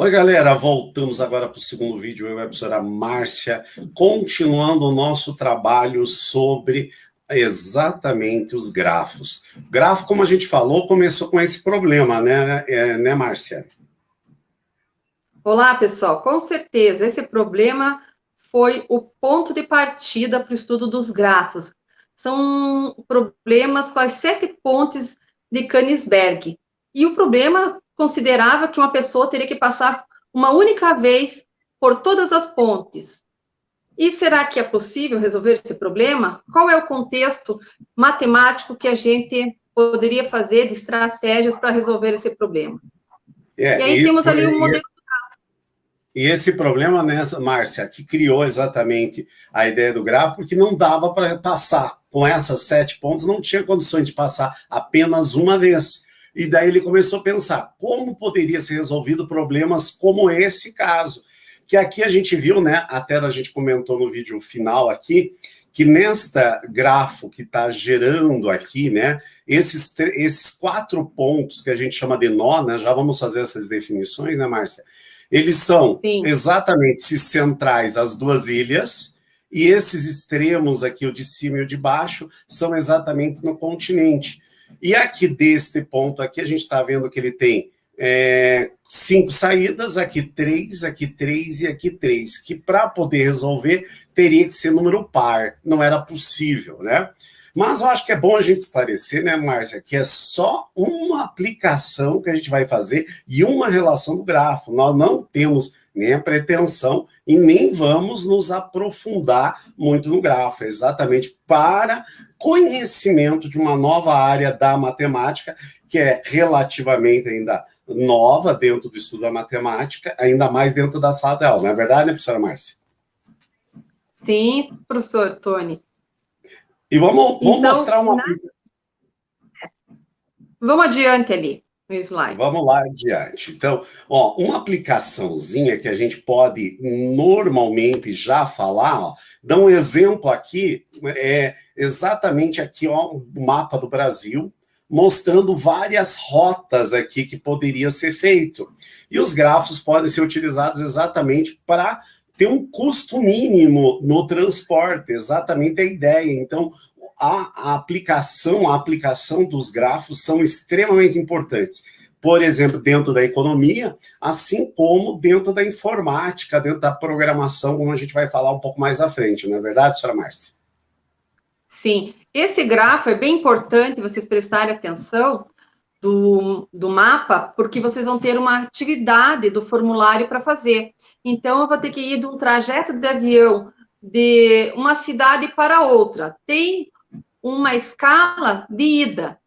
Oi, galera, voltamos agora para o segundo vídeo. Eu e a professora Márcia, continuando o nosso trabalho sobre exatamente os grafos. O grafo, como a gente falou, começou com esse problema, né, Márcia? Olá, pessoal. Com certeza, esse problema foi o ponto de partida para o estudo dos grafos. São problemas com as 7 pontes de Königsberg. E o problema considerava que uma pessoa teria que passar uma única vez por todas as pontes. E será que é possível resolver esse problema? Qual é o contexto matemático que a gente poderia fazer de estratégias para resolver esse problema? E aí temos ali um modelo. E esse problema, né, Márcia, que criou exatamente a ideia do gráfico, porque não dava para passar com essas 7 pontos, não tinha condições de passar apenas uma vez. E daí ele começou a pensar como poderia ser resolvido problemas como esse caso. Que aqui a gente viu, né, até a gente comentou no vídeo final aqui, que nesta grafo que está gerando aqui, né, esses 4 pontos que a gente chama de nó, né, já vamos fazer essas definições, né, Márcia? Eles são exatamente centrais as duas ilhas, e esses extremos aqui, o de cima e o de baixo, são exatamente no continente. E aqui deste ponto aqui, a gente está vendo que ele tem 5 saídas, aqui 3 e aqui 3, que para poder resolver teria que ser número par, não era possível, né? Mas eu acho que é bom a gente esclarecer, né, Márcia, que é só uma aplicação que a gente vai fazer e uma relação do grafo. Nós não temos nem a pretensão e nem vamos nos aprofundar muito no grafo, exatamente para conhecimento de uma nova área da matemática, que é relativamente ainda nova dentro do estudo da matemática, ainda mais dentro da sala de aula, não é verdade, né, professora Márcia? Sim, professor Tony. E vamos então, mostrar uma... Vamos adiante ali no slide. Vamos lá adiante. Então, ó, uma aplicaçãozinha que a gente pode normalmente já falar, ó, dá um exemplo aqui, exatamente aqui, ó, o mapa do Brasil, mostrando várias rotas aqui que poderia ser feito. E os grafos podem ser utilizados exatamente para ter um custo mínimo no transporte, exatamente a ideia. Então, a aplicação dos grafos são extremamente importantes. Por exemplo, dentro da economia, assim como dentro da informática, dentro da programação, como a gente vai falar um pouco mais à frente, não é verdade, senhora Márcia? Sim, esse grafo é bem importante vocês prestarem atenção do mapa, porque vocês vão ter uma atividade do formulário para fazer. Então, eu vou ter que ir de um trajeto de avião de uma cidade para outra. Tem uma escala de ida,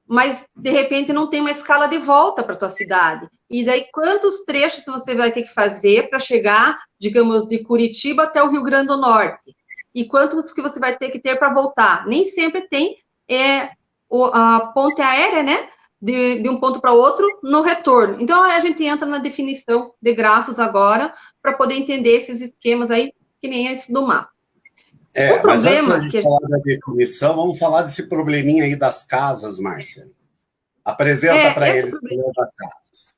mas, de repente, não tem uma escala de volta para a tua cidade. E daí, quantos trechos você vai ter que fazer para chegar, digamos, de Curitiba até o Rio Grande do Norte? E quantos que você vai ter que ter para voltar? Nem sempre tem a ponte aérea, né? De um ponto para outro no retorno. Então, a gente entra na definição de grafos agora para poder entender esses esquemas aí, que nem esse do mapa. Mas antes da gente falar da definição, vamos falar desse probleminha aí das casas, Márcia. Apresenta para eles o problema das casas.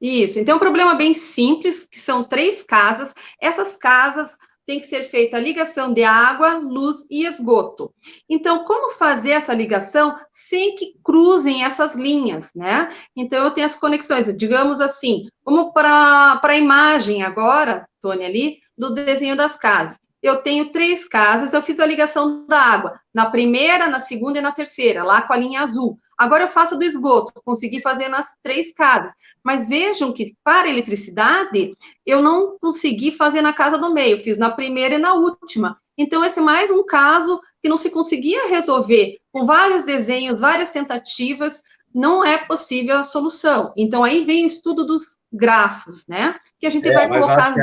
Isso, então é um problema bem simples, que são 3 casas. Essas casas tem que ser feita a ligação de água, luz e esgoto. Então, como fazer essa ligação sem que cruzem essas linhas, né? Então, eu tenho as conexões, digamos assim, vamos para a imagem agora, Tony, ali, do desenho das casas. Eu tenho 3 casas, eu fiz a ligação da água, na primeira, na segunda e na terceira, lá com a linha azul. Agora eu faço do esgoto, consegui fazer nas 3 casas. Mas vejam que, para a eletricidade, eu não consegui fazer na casa do meio, fiz na primeira e na última. Então, esse é mais um caso que não se conseguia resolver. Com vários desenhos, várias tentativas, não é possível a solução. Então, aí vem o estudo dos grafos, né? Que a gente vai colocar...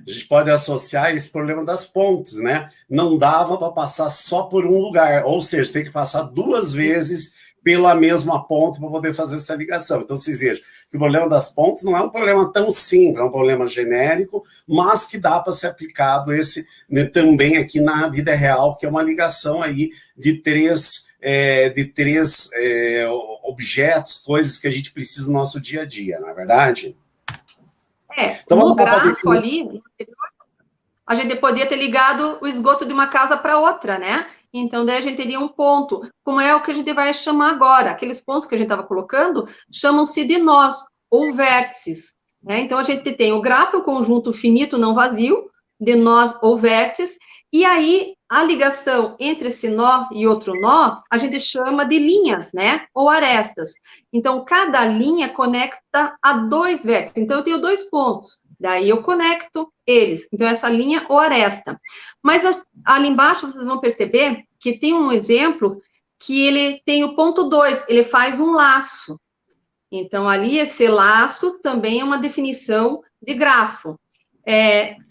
A gente pode associar esse problema das pontes, né? Não dava para passar só por um lugar, ou seja, tem que passar 2 vezes pela mesma ponte para poder fazer essa ligação. Então, vocês vejam que o problema das pontes não é um problema tão simples, é um problema genérico, mas que dá para ser aplicado esse, né, também aqui na vida real, que é uma ligação aí de três objetos, coisas que a gente precisa no nosso dia a dia, não é verdade? Então, no gráfico ali, a gente poderia ter ligado o esgoto de uma casa para outra, né? Então, daí a gente teria um ponto, como é o que a gente vai chamar agora. Aqueles pontos que a gente estava colocando chamam-se de nós, ou vértices, né? Então, a gente tem o grafo, o conjunto finito não vazio, de nós ou vértices, e aí a ligação entre esse nó e outro nó, a gente chama de linhas, né? Ou arestas. Então, cada linha conecta a 2 vértices. Então, eu tenho 2 pontos. Daí eu conecto eles. Então, essa linha ou aresta. Mas ali embaixo vocês vão perceber que tem um exemplo que ele tem o ponto 2, ele faz um laço. Então, ali esse laço também é uma definição de grafo.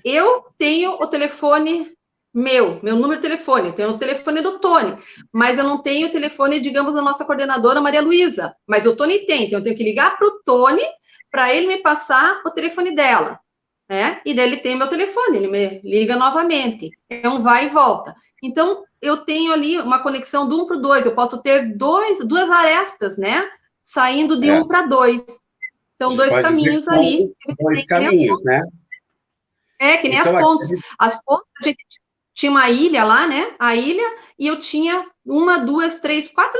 Eu tenho o telefone meu número de telefone, tenho o telefone do Tony, mas eu não tenho o telefone, digamos, da nossa coordenadora Maria Luísa, mas o Tony tem, então eu tenho que ligar para o Tony para ele me passar o telefone dela, né? E daí ele tem meu telefone, ele me liga novamente, é um vai e volta. Então, eu tenho ali uma conexão do 1 para o 2, eu posso ter duas arestas, né? Saindo de 1 para 2. Então, 2 caminhos ali. 2 caminhos, né? Que nem então, as pontes. As pontes, a gente tinha uma ilha lá, né? A ilha, e eu tinha 1, 2, 3, 4,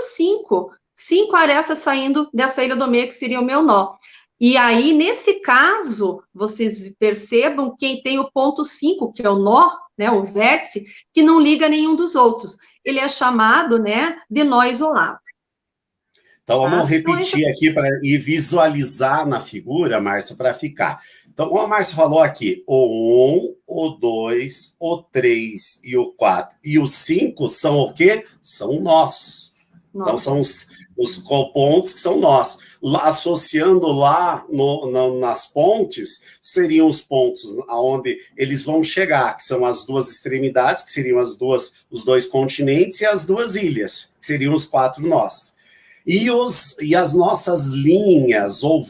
5 arestas saindo dessa ilha do meio, que seria o meu nó. E aí, nesse caso, vocês percebam quem tem o ponto 5, que é o nó, né, o vértice, que não liga nenhum dos outros. Ele é chamado, né, de nó isolado. Então, vamos repetir aqui para ir visualizar na figura, Márcia, para ficar. Então, como a Márcia falou aqui, o 1, o 2, o 3 e o 4 e o 5 são o quê? São nós. Então, são os pontos que são nós. Associando lá nas pontes, seriam os pontos aonde eles vão chegar, que são as 2 extremidades, que seriam os 2 continentes, e as 2 ilhas, que seriam os 4 nós. E as nossas linhas ou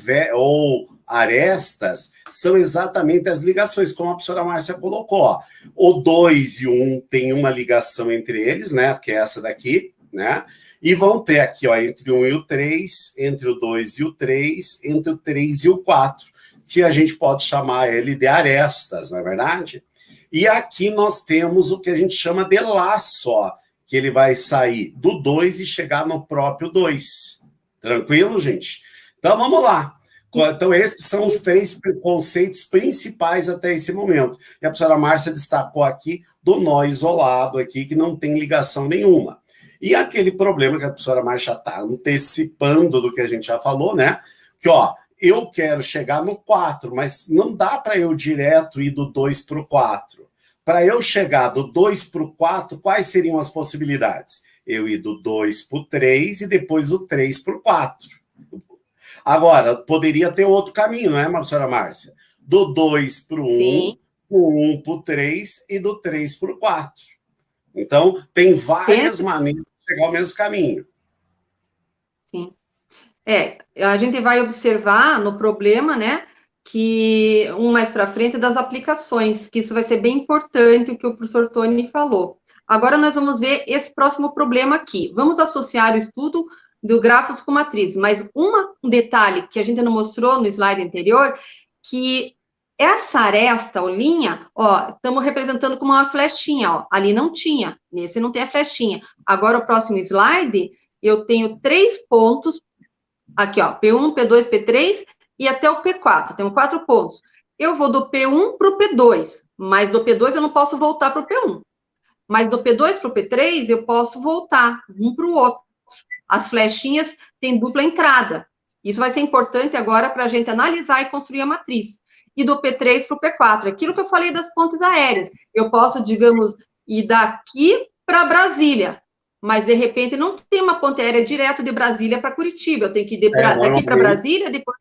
arestas são exatamente as ligações, como a professora Márcia colocou. Ó. O 2 e o 1 tem uma ligação entre eles, né? Que é essa daqui, né? E vão ter aqui, ó, entre o 1 e o 3, entre o 2 e o 3, entre o 3 e o 4, que a gente pode chamar ele de arestas, não é verdade? E aqui nós temos o que a gente chama de laço, ó, que ele vai sair do 2 e chegar no próprio 2. Tranquilo, gente? Então, vamos lá. Então, esses são os 3 conceitos principais até esse momento. E a professora Márcia destacou aqui do nó isolado aqui, que não tem ligação nenhuma. E aquele problema que a professora Márcia está antecipando do que a gente já falou, né? Que, ó, eu quero chegar no 4, mas não dá para eu direto ir do 2 para o 4. Para eu chegar do 2 para o 4, quais seriam as possibilidades? Eu ir do 2 para o 3 e depois do 3 para o 4. Agora, poderia ter outro caminho, não é, professora Márcia? Do 2 para o 1, do 1 para o 3 e do 3 para o 4. Então, tem várias maneiras de chegar ao mesmo caminho. Sim. A gente vai observar no problema, né, que mais para frente das aplicações, que isso vai ser bem importante, o que o professor Tony falou. Agora nós vamos ver esse próximo problema aqui. Vamos associar o estudo do grafos com matriz, mas um detalhe que a gente não mostrou no slide anterior, que essa aresta ou linha, ó, estamos representando como uma flechinha, ó, ali não tinha, nesse não tem a flechinha. Agora o próximo slide, eu tenho 3 pontos, aqui, ó, P1, P2, P3, e até o P4, temos 4 pontos. Eu vou do P1 para o P2, mas do P2 eu não posso voltar para o P1. Mas do P2 para o P3 eu posso voltar um para o outro. As flechinhas têm dupla entrada. Isso vai ser importante agora para a gente analisar e construir a matriz. E do P3 para o P4, aquilo que eu falei das pontes aéreas. Eu posso, digamos, ir daqui para Brasília, mas, de repente, não tem uma ponte aérea direto de Brasília para Curitiba. Eu tenho que ir daqui para Brasília, depois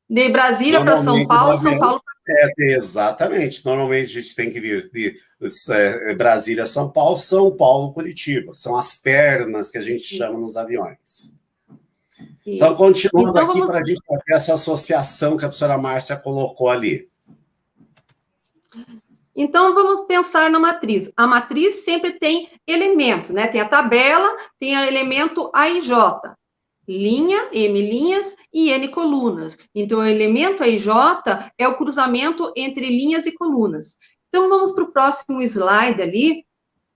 de Brasília para São Paulo, São Paulo para... Exatamente. Normalmente a gente tem que vir de Brasília, São Paulo, Curitiba. São as pernas que a gente chama nos aviões. Isso. Então, continuando então, aqui para a gente fazer essa associação que a professora Márcia colocou ali. Então, vamos pensar na matriz. A matriz sempre tem elementos, né? Tem a tabela, tem o elemento A e J. linha, M linhas e N colunas. Então, o elemento EJ é o cruzamento entre linhas e colunas. Então, vamos para o próximo slide ali,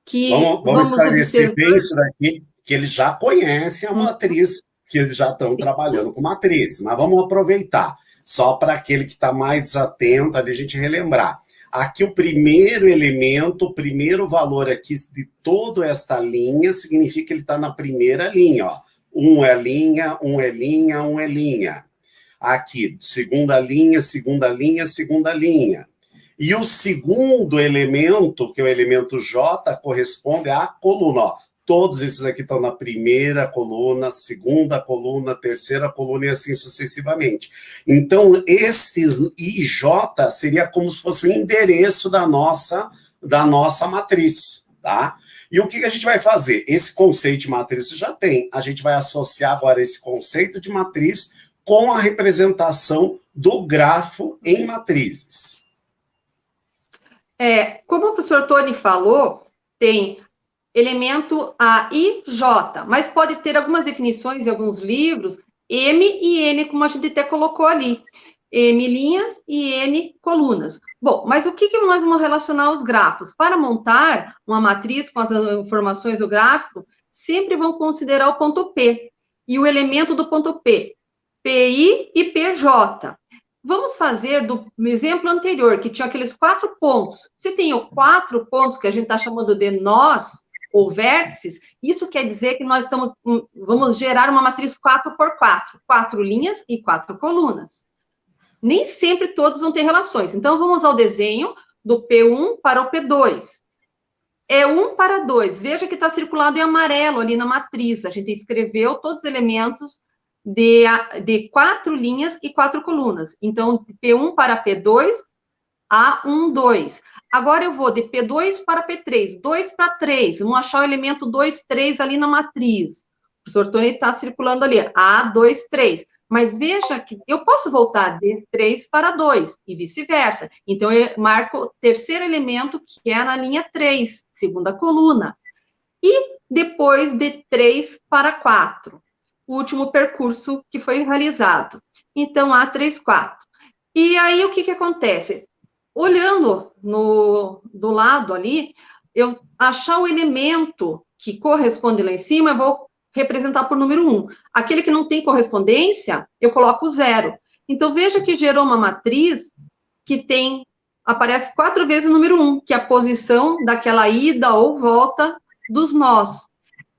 que Vamos vamos esclarecer observar. bem isso daqui, que eles já conhecem a matriz, que eles já estão trabalhando com matriz, mas vamos aproveitar, só para aquele que está mais atento, ali a gente relembrar. Aqui o primeiro elemento, o primeiro valor aqui de toda esta linha, significa que ele está na primeira linha, ó. Um é linha, um é linha, um é linha. Aqui, segunda linha, segunda linha, segunda linha. E o segundo elemento, que é o elemento J, corresponde à coluna. Ó. Todos esses aqui estão na primeira coluna, segunda coluna, terceira coluna e assim sucessivamente. Então, estes IJ seria como se fosse o endereço da nossa matriz, tá? E o que a gente vai fazer? Esse conceito de matriz já tem. A gente vai associar agora esse conceito de matriz com a representação do grafo em matrizes. Como o professor Tony falou, tem elemento A e J, mas pode ter algumas definições em alguns livros, M e N, como a gente até colocou ali. M linhas e N colunas. Bom, mas o que nós vamos relacionar aos grafos? Para montar uma matriz com as informações do gráfico, sempre vão considerar o ponto P e o elemento do ponto P, PI e PJ. Vamos fazer do exemplo anterior, que tinha aqueles 4 pontos. Se tem 4 pontos que a gente está chamando de nós, ou vértices, isso quer dizer que nós vamos gerar uma matriz 4x4, 4 linhas e 4 colunas. Nem sempre todos vão ter relações. Então, vamos ao desenho do P1 para o P2. É 1 para 2. Veja que está circulado em amarelo ali na matriz. A gente escreveu todos os elementos de 4 linhas e 4 colunas. Então, P1 para P2, A1, 2. Agora eu vou de P2 para P3, 2 para 3. Vamos achar o elemento 2, 3 ali na matriz. O professor Tony está circulando ali, A2, 3. Mas veja que eu posso voltar de 3 para 2 e vice-versa. Então, eu marco o terceiro elemento, que é na linha 3, segunda coluna. E depois de 3 para 4, o último percurso que foi realizado. Então, A3, 4. E aí, o que acontece? Olhando do lado ali, eu achar o elemento que corresponde lá em cima, eu vou representar por número 1. Aquele que não tem correspondência, eu coloco 0. Então, veja que gerou uma matriz que aparece 4 vezes o número 1, que é a posição daquela ida ou volta dos nós.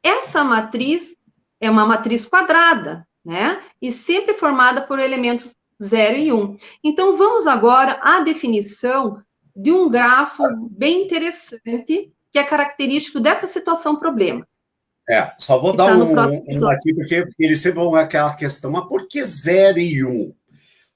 Essa matriz é uma matriz quadrada, né? E sempre formada por elementos 0 e 1. Então, vamos agora à definição de um grafo bem interessante, que é característico dessa situação problema. Só vou dar um aqui, porque eles sempre vão aquela questão, mas por que 0 e 1?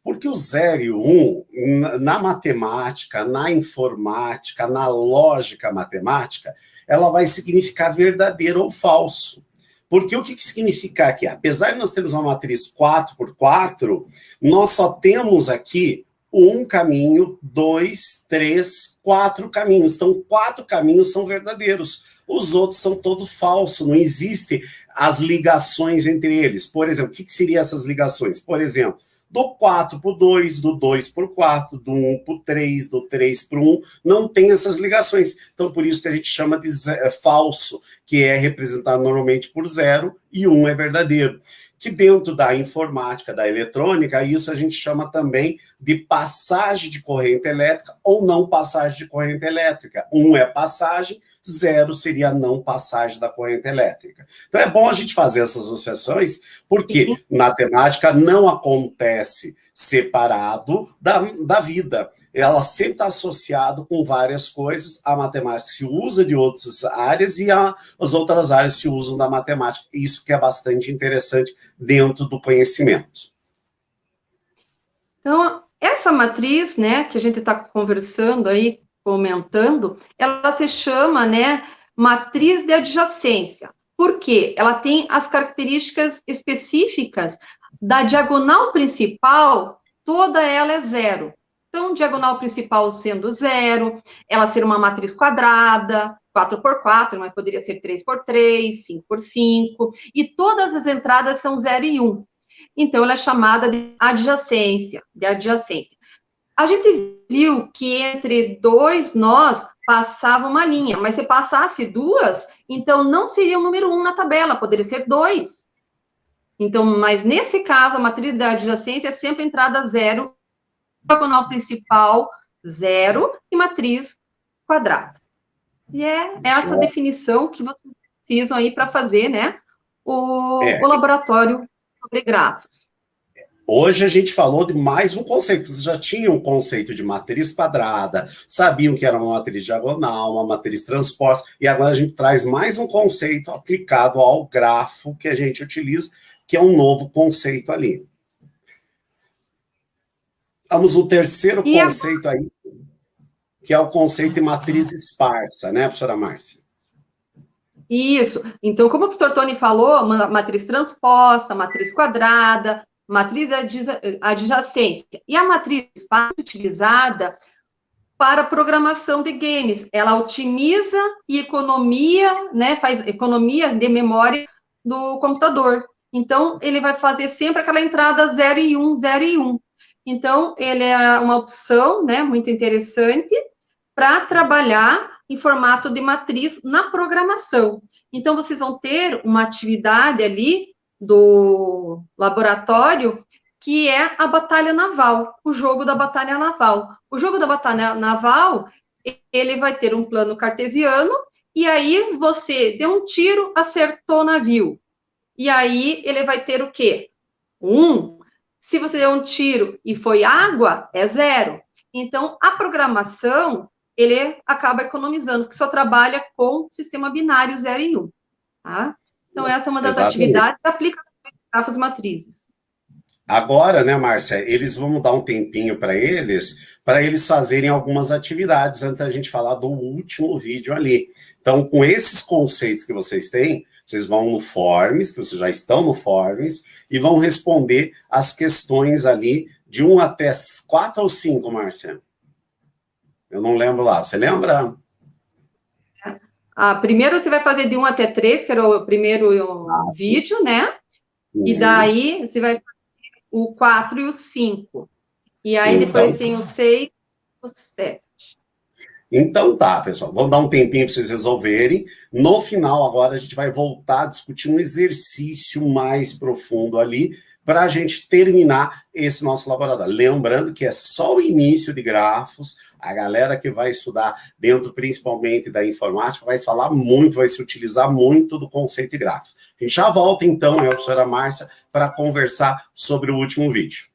Porque o 0 e o 1, na matemática, na informática, na lógica matemática, ela vai significar verdadeiro ou falso. Porque o que significa aqui? Apesar de nós termos uma matriz 4 por 4, nós só temos aqui um caminho, 2, 3, 4 caminhos. Então, 4 caminhos são verdadeiros. Os outros são todos falsos, não existem as ligações entre eles. Por exemplo, o que seriam essas ligações? Por exemplo, do 4 para o 2, do 2 para o 4, do 1 para o 3, do 3 para o 1, não tem essas ligações. Então, por isso que a gente chama de falso, que é representado normalmente por 0 e 1 é verdadeiro. Que dentro da informática, da eletrônica, isso a gente chama também de passagem de corrente elétrica ou não passagem de corrente elétrica. 1 é passagem, 0 seria a não passagem da corrente elétrica. Então, é bom a gente fazer essas associações, porque matemática não acontece separado da vida. Ela sempre está associada com várias coisas. A matemática se usa de outras áreas e as outras áreas se usam da matemática. Isso que é bastante interessante dentro do conhecimento. Então, essa matriz, né, que a gente está conversando aí, comentando, ela se chama, né, matriz de adjacência. Por quê? Ela tem as características específicas da diagonal principal, toda ela é 0. Então, diagonal principal sendo 0, ela ser uma matriz quadrada, 4x4, mas poderia ser 3x3, 5x5, e todas as entradas são 0 e 1. Então, ela é chamada de adjacência, A gente viu que entre dois nós passava uma linha, mas se passasse duas, então não seria o número 1 na tabela, poderia ser 2. Então, mas nesse caso, a matriz da adjacência é sempre entrada 0, diagonal principal 0 e matriz quadrada. E é essa definição que vocês precisam aí para fazer, né, o laboratório sobre grafos. Hoje a gente falou de mais um conceito, vocês já tinham um conceito de matriz quadrada, sabiam que era uma matriz diagonal, uma matriz transposta, e agora a gente traz mais um conceito aplicado ao grafo que a gente utiliza, que é um novo conceito ali. Vamos no terceiro conceito aí, que é o conceito de matriz esparsa, né, professora Márcia? Isso. Então, como o professor Tony falou, matriz transposta, matriz quadrada, matriz adjacência. E a matriz esparsa é utilizada para programação de games. Ela otimiza e economia, né, faz economia de memória do computador. Então, ele vai fazer sempre aquela entrada 0 e 1, 0 e 1. Então, ele é uma opção, né, muito interessante para trabalhar em formato de matriz na programação. Então, vocês vão ter uma atividade ali do laboratório que é a batalha naval, o jogo da batalha naval. O jogo da batalha naval, ele vai ter um plano cartesiano, e aí você deu um tiro, acertou o navio. E aí ele vai ter o quê? 1. Se você deu um tiro e foi água, é 0. Então, a programação, ele acaba economizando, porque só trabalha com sistema binário 0 e 1. Tá? Então, essa é uma das atividades da aplicação de grafos matrizes. Agora, né, Márcia, eles vão dar um tempinho para eles fazerem algumas atividades antes da gente falar do último vídeo ali. Então, com esses conceitos que vocês têm, vocês vão no Forms, que vocês já estão no Forms, e vão responder as questões ali de 1 até 4 ou 5, Márcia? Eu não lembro lá. Você lembra? Primeiro você vai fazer de 1 até 3, que era o primeiro vídeo, né? E daí você vai fazer o 4 e o 5. E aí depois tem o 6 e o 7. Então tá, pessoal, vamos dar um tempinho para vocês resolverem. No final, agora, a gente vai voltar a discutir um exercício mais profundo ali, para a gente terminar esse nosso laboratório. Lembrando que é só o início de grafos, a galera que vai estudar dentro, principalmente da informática, vai falar muito, vai se utilizar muito do conceito de grafos. A gente já volta, então, eu, professora Márcia, para conversar sobre o último vídeo.